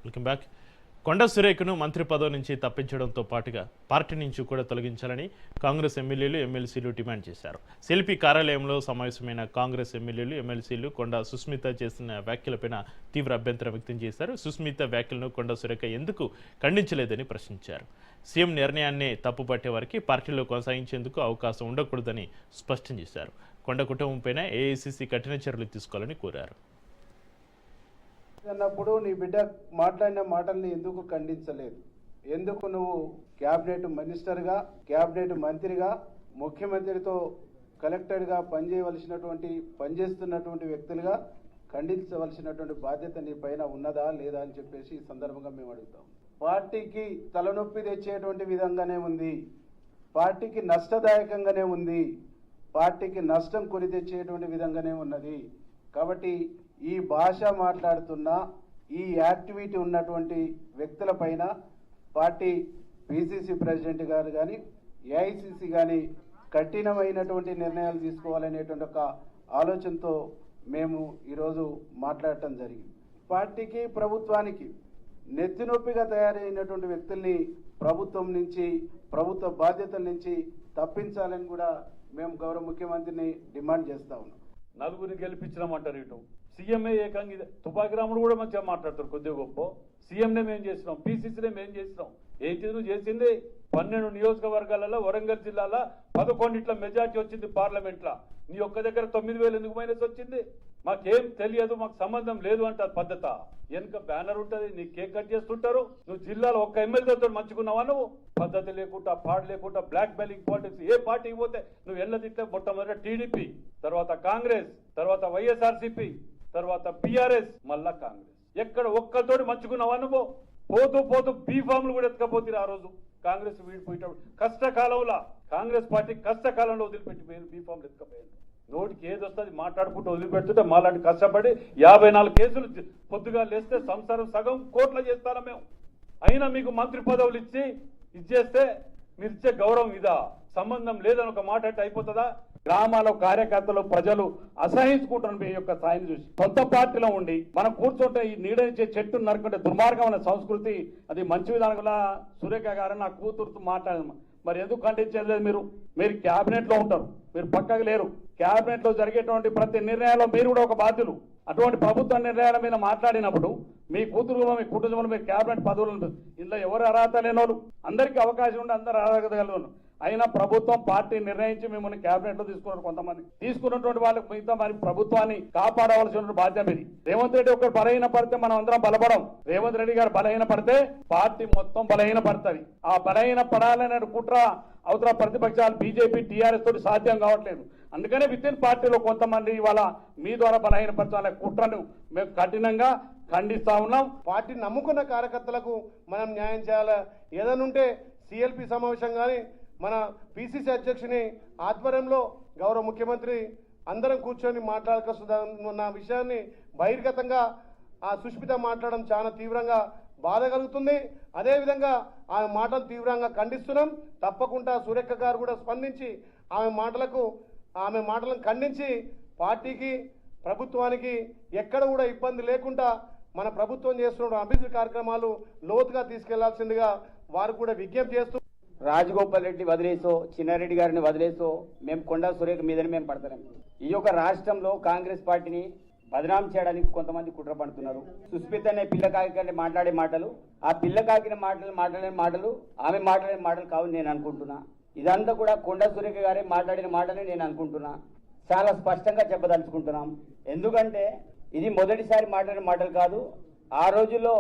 Welcome back. కొండ సురేఖను మంత్రి పదవి నుంచి తప్పించడంతో పాటుగా పార్టీ నుంచి కూడా తొలగించాలని కాంగ్రెస్ ఎమ్మెల్యేలు ఎమ్మెల్సీలు డిమాండ్ చేశారు. సెల్పీ కార్యాలయంలో సమావేశమైన కాంగ్రెస్ ఎమ్మెల్యేలు ఎమ్మెల్సీలు కొండ సుస్మిత చేసిన వ్యాఖ్యలపైన తీవ్ర అభ్యంతరం వ్యక్తం చేశారు. సుస్మిత వ్యాఖ్యలను కొండ సురేఖ ఎందుకు ఖండించలేదని ప్రశ్నించారు. సీఎం నిర్ణయాన్ని తప్పుపట్టే వారికి పార్టీలో కొనసాగించేందుకు అవకాశం ఉండకూడదని స్పష్టం చేశారు. కొండ కుటుంబంపైన ఏఐసీసీ కఠిన చర్యలు తీసుకోవాలని కోరారు. అన్నప్పుడు నీ బిడ్డ మాట్లాడిన మాటల్ని ఎందుకు ఖండించలేదు? ఎందుకు నువ్వు క్యాబినెట్ మినిస్టర్గా, క్యాబినెట్ మంత్రిగా, ముఖ్యమంత్రితో కలెక్టర్గా పనిచేస్తున్నటువంటి వ్యక్తులుగా ఖండించవలసినటువంటి బాధ్యత నీ పైన ఉన్నదా లేదా అని చెప్పేసి ఈ సందర్భంగా మేము అడుగుతాం. పార్టీకి తలనొప్పి తెచ్చేటువంటి విధంగానే ఉంది, పార్టీకి నష్టదాయకంగానే ఉంది, పార్టీకి నష్టం కొని తెచ్చేటువంటి విధంగానే ఉన్నది. కాబట్టి ఈ భాష మాట్లాడుతున్న ఈ యాక్టివిటీ ఉన్నటువంటి వ్యక్తులపైన పార్టీ పిసిసి ప్రెసిడెంట్ గారు కానీ ఏఐసిసి కానీ కఠినమైనటువంటి నిర్ణయాలు తీసుకోవాలనేటువంటి ఒక ఆలోచనతో మేము ఈరోజు మాట్లాడటం జరిగింది. పార్టీకి ప్రభుత్వానికి నెత్తినొప్పిగా తయారైనటువంటి వ్యక్తుల్ని ప్రభుత్వం నుంచి, ప్రభుత్వ బాధ్యతల నుంచి తప్పించాలని కూడా మేము గౌరవ ముఖ్యమంత్రిని డిమాండ్ చేస్తా ఉన్నాం. నలుగురిని గెలిపించినామంటారు. ఇటు సీఎంఏ ఏకంగా తుపాకి రాముడు కూడా మంచిగా మాట్లాడతారు. కొద్దిగా గొప్ప సీఎంనే మేము చేసినాం, పీసీసీనే మేము చేసినాం. ఏంటి నువ్వు చేసింది? 12 నియోజకవర్గాలలో వరంగల్ జిల్లాలో 11 మెజార్టీ వచ్చింది పార్లమెంట్లో. నీ ఒక్క దగ్గర 9,000 ఎందుకు మైనస్ వచ్చింది? మాకేం తెలియదు, మాకు సంబంధం లేదు అంటారు. పద్ధత వెనుక బ్యానర్ ఉంటుంది, నీ కేక్ కట్ చేస్తుంటారు. నువ్వు జిల్లాలో ఒక్క ఎమ్మెల్యేతో మంచుకున్నావా? నువ్వు పద్ధతి లేకుండా, పాడు లేకుండా, బ్లాక్ మెయిలింగ్ పాలిటిక్స్. ఏ పార్టీకి పోతే నువ్వు ఎల్లదిట్టే మొట్టమొదటి టీడీపీ, తర్వాత కాంగ్రెస్, తర్వాత వైఎస్ఆర్సీపీ, తర్వాత బీఆర్ఎస్, మళ్ళా కాంగ్రెస్. ఎక్కడ ఒక్కతోటి మంచుకున్నావా నువ్వు? పోతూ పోతూ బీఫామ్లు కూడా ఎత్తుకపోతుంది. ఆ రోజు కాంగ్రెస్ వీడిపోయేటప్పుడు కష్టకాలంలో, కాంగ్రెస్ పార్టీ కష్టకాలంలో వదిలిపెట్టిపోయింది, బీఫామ్లు ఎత్తుకపోయింది. నోటికి ఏది వస్తుంది మాట్లాడుకుంటూ వదిలిపెడుతుంటే మాలాంటి కష్టపడి 54 కేసులు పొద్దుగా లేస్తే సంసారం సగం కోట్ల చేస్తారా మేము. అయినా మీకు మంత్రి పదవులు ఇచ్చి ఇచ్చేస్తే మీరు ఇచ్చే గౌరవం ఇదా? సంబంధం లేదని ఒక మాట అంటే అయిపోతుందా? గ్రామాల కార్యకర్తలు, ప్రజలు అసహించుకుంటున్నారు మీ యొక్క స్థాయిని చూసి. సొంత పార్టీలో ఉండి మనం కూర్చుంటే ఈ నీడనిచ్చే చెట్టు నరుకుంటే దుర్మార్గమైన సంస్కృతి, అది మంచి విధానంగా సురేఖ గారు నా కూతురుతో మాట్లాడమ్మా. మరి ఎందుకు ఖండించలేదు? మీరు క్యాబినెట్ లో ఉంటారు, మీరు పక్కకు లేరు. క్యాబినెట్ లో జరిగేటువంటి ప్రతి నిర్ణయాల్లో మీరు కూడా ఒక బాధ్యులు. అటువంటి ప్రభుత్వ నిర్ణయాల మీద మాట్లాడినప్పుడు మీ కూతురు, మీ కుటుంబంలో మీరు క్యాబినెట్ పదవులు ఉంటుంది. ఇందులో ఎవరు అర్హత లేనోళ్ళు, అందరికీ అవకాశం ఉండి అందరూ అర్హత కలిగిన. అయినా ప్రభుత్వం, పార్టీ నిర్ణయించి మిమ్మల్ని క్యాబినెట్ లో తీసుకున్నారు. కొంతమంది తీసుకున్నటువంటి వాళ్ళకి మిగతా మరి ప్రభుత్వాన్ని కాపాడవలసిన బాధ్యత ఇది. రేవంత్ రెడ్డి ఒకరు బలహీన పడితే మనం అందరం బలపడం. రేవంత్ రెడ్డి గారు బలహీన పడితే పార్టీ మొత్తం బలహీన పడుతుంది. ఆ బలహీన పడాలనే కుట్ర అవతల ప్రతిపక్షాలు బీజేపీ, టీఆర్ఎస్ తోటి సాధ్యం కావట్లేదు. అందుకనే వితిన్ పార్టీలో కొంతమంది ఇవాళ మీ ద్వారా బలహీనపరచాలనే కుట్రను మేము కఠినంగా ఖండిస్తా ఉన్నాం. పార్టీ నమ్ముకున్న కార్యకర్తలకు మనం న్యాయం చేయాలి. ఏదనుంటే సిఎల్పి సమావేశం కానీ మన పిసిసి అధ్యక్షుని ఆధ్వర్యంలో గౌరవ ముఖ్యమంత్రి అందరం కూర్చొని మాట్లాడుకున్న విషయాన్ని బహిర్గతంగా ఆ సుష్మిత మాట్లాడడం చాలా తీవ్రంగా బాధ కలుగుతుంది. అదేవిధంగా ఆమె మాటలు తీవ్రంగా ఖండిస్తున్నాం. తప్పకుండా సురేఖ గారు కూడా స్పందించి ఆమె మాటలను ఖండించి పార్టీకి, ప్రభుత్వానికి ఎక్కడ కూడా ఇబ్బంది లేకుండా మన ప్రభుత్వం చేస్తున్న అభివృద్ధి కార్యక్రమాలు లోతుగా తీసుకెళ్లాల్సిందిగా వారు కూడా విజ్ఞప్తి చేస్తూ, రాజగోపాల్ రెడ్డి వదిలేసో, చిన్నారెడ్డి గారిని వదిలేసో మేము కొండా సురేఖ మీదని మేము పడతాం. ఈ యొక్క రాష్ట్రంలో కాంగ్రెస్ పార్టీని బదనాం చేయడానికి కొంతమంది కుట్ర పడుతున్నారు. సుస్మిత అనే పిల్లకాకి మాట్లాడే మాటలు, ఆ పిల్లకాకిన మాట్లాడే మాటలు ఆమె మాట్లాడే మాటలు కావు నేను అనుకుంటున్నా. ఇదంతా కూడా కొండా సురేఖ గారే మాట్లాడిన మాటలే నేను అనుకుంటున్నా. చాలా స్పష్టంగా చెప్పదలుచుకుంటున్నాం. ఎందుకంటే ఇది మొదటిసారి మాట్లాడిన మాటలు కాదు. ఆ రోజుల్లో,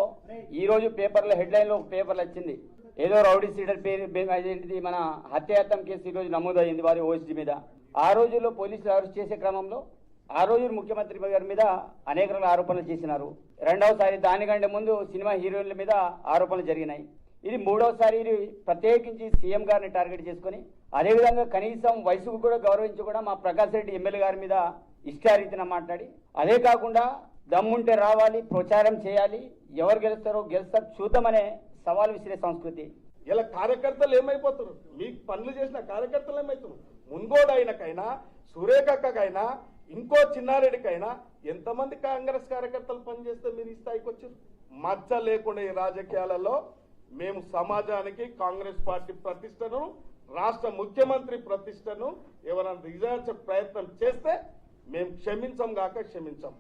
ఈ రోజు పేపర్లో హెడ్లైన్లో పేపర్లు వచ్చింది, ఏదో రౌడీ సీడర్ పేరు ఏంటిది, మన హత్యాయత్నం కేసు ఈరోజు నమోదైంది వారి ఓఎస్డీ మీద. ఆ రోజుల్లో పోలీసులు అరెస్ట్ చేసే క్రమంలో ఆ రోజు ముఖ్యమంత్రి గారి మీద అనేక రకాల ఆరోపణలు చేసినారు. రెండవసారి దానికంటే ముందు సినిమా హీరోయిన్ల మీద ఆరోపణలు జరిగినాయి. ఇది మూడవసారి ప్రత్యేకించి సీఎం గారిని టార్గెట్ చేసుకుని, అదేవిధంగా కనీసం వయసుకు కూడా గౌరవించి కూడా మా ప్రకాష్ రెడ్డి ఎమ్మెల్యే గారి మీద ఇష్టారీతిన మాట్లాడి, అదే కాకుండా దమ్ముంటే రావాలి, ప్రచారం చేయాలి, ఎవరు గెలుస్తారో చూద్దామనే సవాల్ విసిరే సంస్కృతి. ఇలా కార్యకర్తలు ఏమైపోతున్నారు? మీకు పనులు చేసిన కార్యకర్తలు ఏమవుతున్నారు? మున్గోడైనకైనా, సురేఖకైనా, ఇంకో చిన్నారెడ్డికైనా ఎంతమంది కాంగ్రెస్ కార్యకర్తలు పనిచేస్తే మీరు ఈ స్థాయికి వచ్చారు? మచ్చ లేకుండా ఈ రాజకీయాలలో మేము సమాజానికి కాంగ్రెస్ పార్టీ ప్రతిష్టను, రాష్ట్ర ముఖ్యమంత్రి ప్రతిష్టను ఎవరైనా దిగజార్చే ప్రయత్నం చేస్తే మేము క్షమించం గాక క్షమించం.